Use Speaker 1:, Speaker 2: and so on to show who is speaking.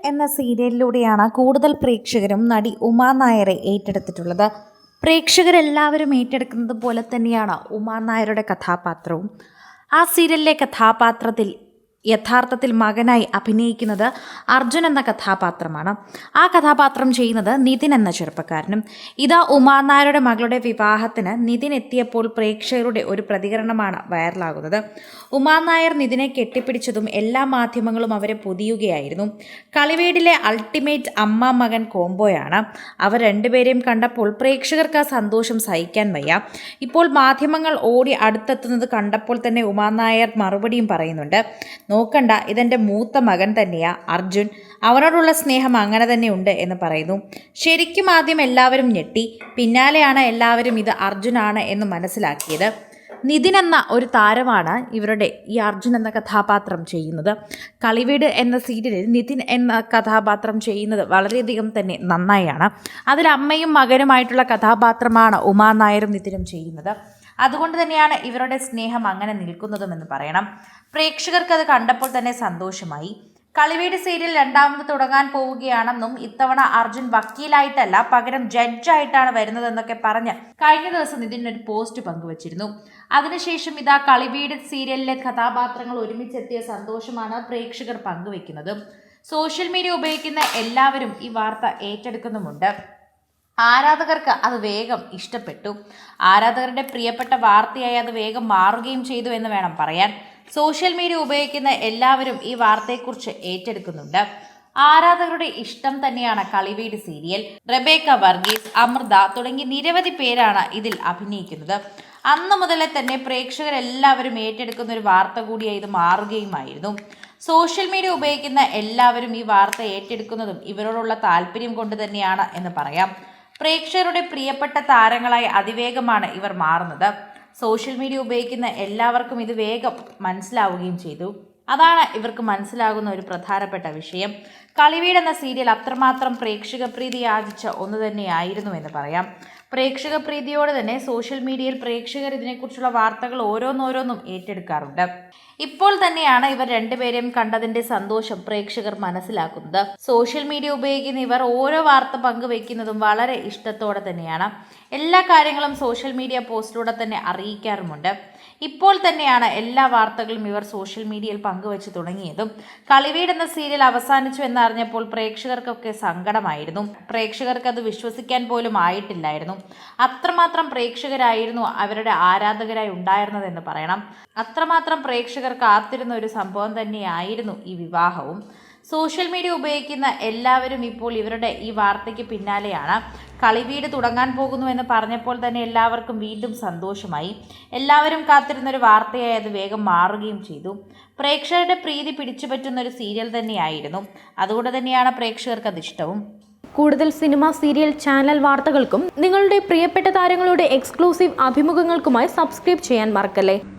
Speaker 1: എന്ന സീരിയലിലൂടെയാണ് കൂടുതൽ പ്രേക്ഷകരും നടി ഉമാ നായരെ ഏറ്റെടുത്തിട്ടുള്ളത്. പ്രേക്ഷകരെല്ലാവരും ഏറ്റെടുക്കുന്നത് പോലെ തന്നെയാണ് ഉമാ നായരുടെ കഥാപാത്രവും. ആ സീരിയലിലെ കഥാപാത്രത്തിൽ യഥാർത്ഥത്തിൽ മകനായി അഭിനയിക്കുന്നത് അർജുൻ എന്ന കഥാപാത്രമാണ്. ആ കഥാപാത്രം ചെയ്യുന്നത് നിതിൻ എന്ന ചെറുപ്പക്കാരനും. ഇതാ ഉമാ നായരുടെ മകളുടെ വിവാഹത്തിന് നിതിൻ എത്തിയപ്പോൾ പ്രേക്ഷകരുടെ ഒരു പ്രതികരണമാണ് വൈറലാകുന്നത്. ഉമാ നായർ നിതിനെ കെട്ടിപ്പിടിച്ചതും എല്ലാ മാധ്യമങ്ങളും അവരെ പൊതിയുകയായിരുന്നു. കളിവീടിലെ അൾട്ടിമേറ്റ് അമ്മ മകൻ കോംബോയാണ്. അവർ രണ്ടുപേരെയും കണ്ടപ്പോൾ പ്രേക്ഷകർക്ക് ആ സന്തോഷം സഹിക്കാൻ വയ്യ. ഇപ്പോൾ മാധ്യമങ്ങൾ ഓടി അടുത്തെത്തുന്നത് കണ്ടപ്പോൾ തന്നെ ഉമാ നായർ മറുപടിയും പറയുന്നുണ്ട്. നോക്കണ്ട, ഇതെൻ്റെ മൂത്ത മകൻ തന്നെയാ അർജുൻ, അവനോടുള്ള സ്നേഹം അങ്ങനെ തന്നെ ഉണ്ട് എന്ന് പറയുന്നു. ശരിക്കും ആദ്യം എല്ലാവരും ഞെട്ടി, പിന്നാലെയാണ് എല്ലാവരും ഇത് അർജുനാണ് എന്ന് മനസ്സിലാക്കിയത്. നിതിൻ എന്ന ഒരു താരമാണ് ഇവരുടെ ഈ അർജുൻ എന്ന കഥാപാത്രം ചെയ്യുന്നത്. കളിവീട് എന്ന സീരിയലിൽ നിതിൻ എന്ന കഥാപാത്രം ചെയ്യുന്നത് വളരെയധികം തന്നെ നന്നായാണ്. അതിൽ അമ്മയും മകനുമായിട്ടുള്ള കഥാപാത്രമാണ് ഉമാ നായരും നിതിനും ചെയ്യുന്നത്. അതുകൊണ്ട് തന്നെയാണ് ഇവരുടെ സ്നേഹം അങ്ങനെ നിൽക്കുന്നതുമെന്ന് പറയണം. പ്രേക്ഷകർക്ക് അത് കണ്ടപ്പോൾ തന്നെ സന്തോഷമായി. കളിവീട് സീരിയൽ രണ്ടാമത് തുടങ്ങാൻ പോവുകയാണെന്നും ഇത്തവണ അർജുൻ വക്കീലായിട്ടല്ല പകരം ജഡ്ജായിട്ടാണ് വരുന്നതെന്നൊക്കെ പറഞ്ഞ് കഴിഞ്ഞ ദിവസം നിതിൻ ഒരു പോസ്റ്റ് പങ്കുവച്ചിരുന്നു. അതിനുശേഷം ഇതാ കളിവീട് സീരിയലിലെ കഥാപാത്രങ്ങൾ ഒരുമിച്ചെത്തിയ സന്തോഷമാണ് പ്രേക്ഷകർ പങ്കുവെക്കുന്നത്. സോഷ്യൽ മീഡിയ ഉപയോഗിക്കുന്ന എല്ലാവരും ഈ വാർത്ത ഏറ്റെടുക്കുന്നുമുണ്ട്. ആരാധകർക്ക് അത് വേഗം ഇഷ്ടപ്പെട്ടു. ആരാധകരുടെ പ്രിയപ്പെട്ട വാർത്തയായി അത് വേഗം മാറുകയും ചെയ്തു എന്ന് വേണം പറയാൻ. സോഷ്യൽ മീഡിയ ഉപയോഗിക്കുന്ന എല്ലാവരും ഈ വാർത്തയെക്കുറിച്ച് ഏറ്റെടുക്കുന്നുണ്ട്. ആരാധകരുടെ ഇഷ്ടം തന്നെയാണ് കളിവീട് സീരിയൽ. റെബേക്ക വർഗീസ്, അമൃത തുടങ്ങി നിരവധി പേരാണ് ഇതിൽ അഭിനയിക്കുന്നത്. അന്ന് മുതലേ തന്നെ പ്രേക്ഷകരെല്ലാവരും ഏറ്റെടുക്കുന്ന ഒരു വാർത്ത കൂടിയായി ഇത് മാറുകയുമായിരുന്നു. സോഷ്യൽ മീഡിയ ഉപയോഗിക്കുന്ന എല്ലാവരും ഈ വാർത്ത ഏറ്റെടുക്കുന്നതും ഇവരോടുള്ള താല്പര്യം കൊണ്ട് തന്നെയാണ് എന്ന് പറയാം. പ്രേക്ഷകരുടെ പ്രിയപ്പെട്ട താരങ്ങളായി അതിവേഗമാണ് ഇവർ മാറുന്നത്. സോഷ്യൽ മീഡിയ ഉപയോഗിക്കുന്ന എല്ലാവർക്കും ഇത് വേഗം മനസ്സിലാവുകയും ചെയ്തു. അതാണ് ഇവർക്ക് മനസ്സിലാകുന്ന ഒരു പ്രധാനപ്പെട്ട വിഷയം. കളിവീട് എന്ന സീരിയൽ അത്രമാത്രം പ്രേക്ഷക പ്രീതി യാചിച്ച ഒന്ന് തന്നെയായിരുന്നു എന്ന് പറയാം. പ്രേക്ഷക പ്രീതിയോടെ തന്നെ സോഷ്യൽ മീഡിയയിൽ പ്രേക്ഷകർ ഇതിനെക്കുറിച്ചുള്ള വാർത്തകൾ ഓരോന്നോരോന്നും ഏറ്റെടുക്കാറുണ്ട്. ഇപ്പോൾ തന്നെയാണ് ഇവർ രണ്ടുപേരെയും കണ്ടതിന്റെ സന്തോഷം പ്രേക്ഷകർ മനസ്സിലാക്കുന്നത്. സോഷ്യൽ മീഡിയ ഉപയോഗിക്കുന്ന ഇവർ ഓരോ വാർത്ത പങ്കുവെക്കുന്നതും വളരെ ഇഷ്ടത്തോടെ തന്നെയാണ്. എല്ലാ കാര്യങ്ങളും സോഷ്യൽ മീഡിയ പോസ്റ്റിലൂടെ തന്നെ അറിയിക്കാറുമുണ്ട്. ഇപ്പോൾ തന്നെയാണ് എല്ലാ വാർത്തകളും ഇവർ സോഷ്യൽ മീഡിയയിൽ പങ്കുവെച്ച് തുടങ്ങിയതും. കളിവീട് എന്ന സീരിയൽ അവസാനിച്ചു എന്നറിഞ്ഞപ്പോൾ പ്രേക്ഷകർക്കൊക്കെ സങ്കടമായിരുന്നു. പ്രേക്ഷകർക്ക് അത് വിശ്വസിക്കാൻ പോലും ആയിട്ടില്ലായിരുന്നു. അത്രമാത്രം പ്രേക്ഷകരായിരുന്നു അവരുടെ ആരാധകരായി ഉണ്ടായിരുന്നതെന്ന് പറയണം. അത്രമാത്രം പ്രേക്ഷകർ കാത്തിരുന്ന ഒരു സംഭവം തന്നെയായിരുന്നു ഈ വിവാഹവും. സോഷ്യൽ മീഡിയ ഉപയോഗിക്കുന്ന എല്ലാവരും ഇപ്പോൾ ഇവരുടെ ഈ വാർത്തയ്ക്ക് പിന്നാലെയാണ്. കളിവീട് തുടങ്ങാൻ പോകുന്നു എന്ന് പറഞ്ഞപ്പോൾ തന്നെ എല്ലാവർക്കും വീണ്ടും സന്തോഷമായി. എല്ലാവരും കാത്തിരുന്നൊരു വാർത്തയായി അത് വേഗം മാറുകയും ചെയ്തു. പ്രേക്ഷകരുടെ പ്രീതി പിടിച്ചുപറ്റുന്ന ഒരു സീരിയൽ തന്നെയായിരുന്നു. അതുകൊണ്ട് തന്നെയാണ് പ്രേക്ഷകർക്ക് അത് ഇഷ്ടവും.
Speaker 2: കൂടുതൽ സിനിമ, സീരിയൽ, ചാനൽ വാർത്തകൾക്കും നിങ്ങളുടെ പ്രിയപ്പെട്ട താരങ്ങളുടെ എക്സ്ക്ലൂസീവ് അഭിമുഖങ്ങൾക്കുമായി സബ്സ്ക്രൈബ് ചെയ്യാൻ മറക്കല്ലേ.